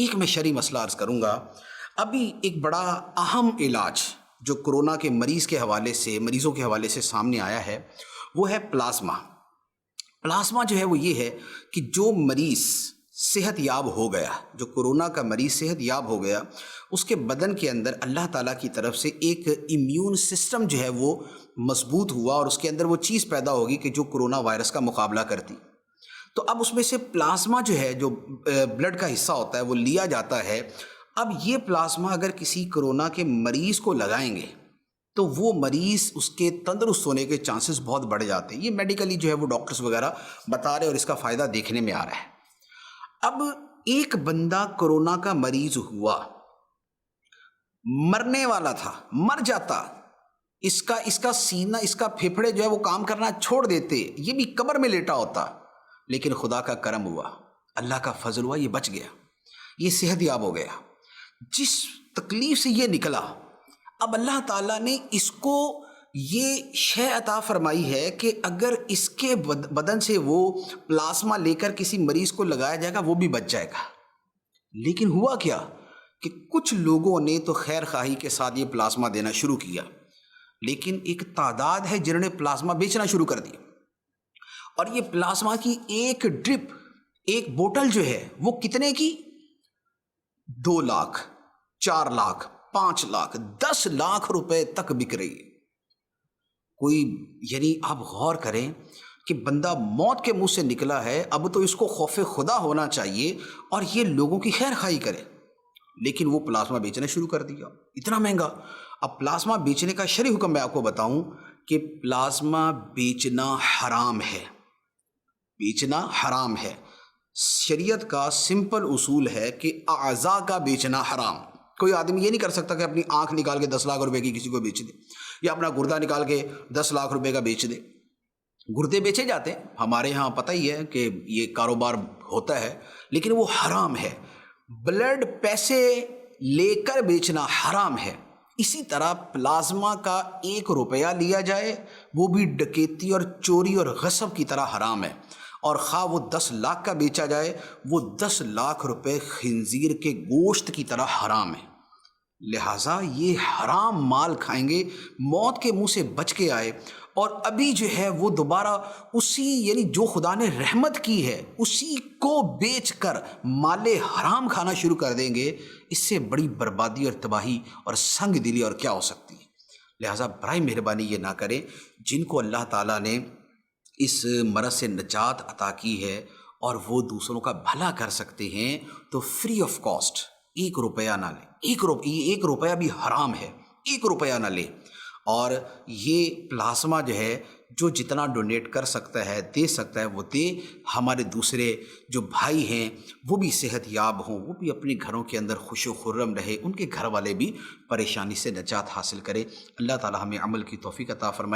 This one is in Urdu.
ایک میں شرعی مسئلہ عرض کروں گا۔ ابھی ایک بڑا اہم علاج جو کرونا کے مریضوں کے حوالے سے سامنے آیا ہے وہ ہے پلازما۔ پلازما جو ہے وہ یہ ہے کہ جو مریض صحت یاب ہو گیا، جو کرونا کا مریض صحت یاب ہو گیا، اس کے بدن کے اندر اللہ تعالیٰ کی طرف سے ایک امیون سسٹم جو ہے وہ مضبوط ہوا اور اس کے اندر وہ چیز پیدا ہوگی کہ جو کرونا وائرس کا مقابلہ کرتی۔ تو اب اس میں سے پلازما جو ہے، جو بلڈ کا حصہ ہوتا ہے، وہ لیا جاتا ہے۔ اب یہ پلازما اگر کسی کرونا کے مریض کو لگائیں گے تو وہ مریض اس کے تندرست ہونے کے چانسز بہت بڑھ جاتے ہیں۔ یہ میڈیکلی جو ہے وہ ڈاکٹرز وغیرہ بتا رہے ہیں اور اس کا فائدہ دیکھنے میں آ رہا ہے۔ اب ایک بندہ کرونا کا مریض ہوا، مرنے والا تھا، مر جاتا، اس کا سینہ، اس کا پھیپھڑے جو ہے وہ کام کرنا چھوڑ دیتے، یہ بھی قبر میں لیٹا ہوتا، لیکن خدا کا کرم ہوا، اللہ کا فضل ہوا، یہ بچ گیا، یہ صحت یاب ہو گیا۔ جس تکلیف سے یہ نکلا، اب اللہ تعالیٰ نے اس کو یہ شے عطا فرمائی ہے کہ اگر اس کے بدن سے وہ پلازما لے کر کسی مریض کو لگایا جائے گا وہ بھی بچ جائے گا۔ لیکن ہوا کیا کہ کچھ لوگوں نے تو خیر خواہی کے ساتھ یہ پلازما دینا شروع کیا، لیکن ایک تعداد ہے جنہوں نے پلازما بیچنا شروع کر دی، اور یہ پلازما کی ایک ڈرپ، ایک بوتل جو ہے وہ کتنے کی؟ 2 لاکھ، 4 لاکھ، 5 لاکھ، 10 لاکھ روپے تک بک رہی ہے۔ کوئی یعنی آپ غور کریں کہ بندہ موت کے منہ سے نکلا ہے، اب تو اس کو خوف خدا ہونا چاہیے اور یہ لوگوں کی خیر خواہی کرے، لیکن وہ پلازما بیچنا شروع کر دیا، اتنا مہنگا۔ اب پلازما بیچنے کا شرعی حکم میں آپ کو بتاؤں کہ پلازما بیچنا حرام ہے، بیچنا حرام ہے۔ شریعت کا سمپل اصول ہے کہ اعضاء کا بیچنا حرام۔ کوئی آدمی یہ نہیں کر سکتا کہ اپنی آنکھ نکال کے 10 لاکھ روپے کی کسی کو بیچ دے، یا اپنا گردہ نکال کے 10 لاکھ روپے کا بیچ دے۔ گردے بیچے جاتے ہیں، ہمارے ہاں پتہ ہی ہے کہ یہ کاروبار ہوتا ہے، لیکن وہ حرام ہے۔ بلڈ پیسے لے کر بیچنا حرام ہے۔ اسی طرح پلازما کا 1 روپیہ لیا جائے وہ بھی ڈکیتی اور چوری اور غصب کی طرح حرام ہے، اور خواہ وہ 10 لاکھ کا بیچا جائے وہ 10 لاکھ روپے خنزیر کے گوشت کی طرح حرام ہے۔ لہٰذا یہ حرام مال کھائیں گے، موت کے منہ سے بچ کے آئے، اور ابھی جو ہے وہ دوبارہ اسی یعنی جو خدا نے رحمت کی ہے اسی کو بیچ کر مال حرام کھانا شروع کر دیں گے، اس سے بڑی بربادی اور تباہی اور سنگ دلی اور کیا ہو سکتی ہے۔ لہٰذا برائے مہربانی یہ نہ کریں۔ جن کو اللہ تعالیٰ نے اس مرض سے نجات عطا کی ہے اور وہ دوسروں کا بھلا کر سکتے ہیں تو فری آف کاسٹ 1 روپیہ نہ لیں۔ 1 روپیہ بھی حرام ہے، 1 روپیہ نہ لیں۔ اور یہ پلازما جو ہے جو جتنا ڈونیٹ کر سکتا ہے، دے سکتا ہے، وہ دے۔ ہمارے دوسرے جو بھائی ہیں وہ بھی صحت یاب ہوں، وہ بھی اپنے گھروں کے اندر خوش و خرم رہے، ان کے گھر والے بھی پریشانی سے نجات حاصل کرے۔ اللہ تعالی ہمیں عمل کی توفیق عطا فرمائے۔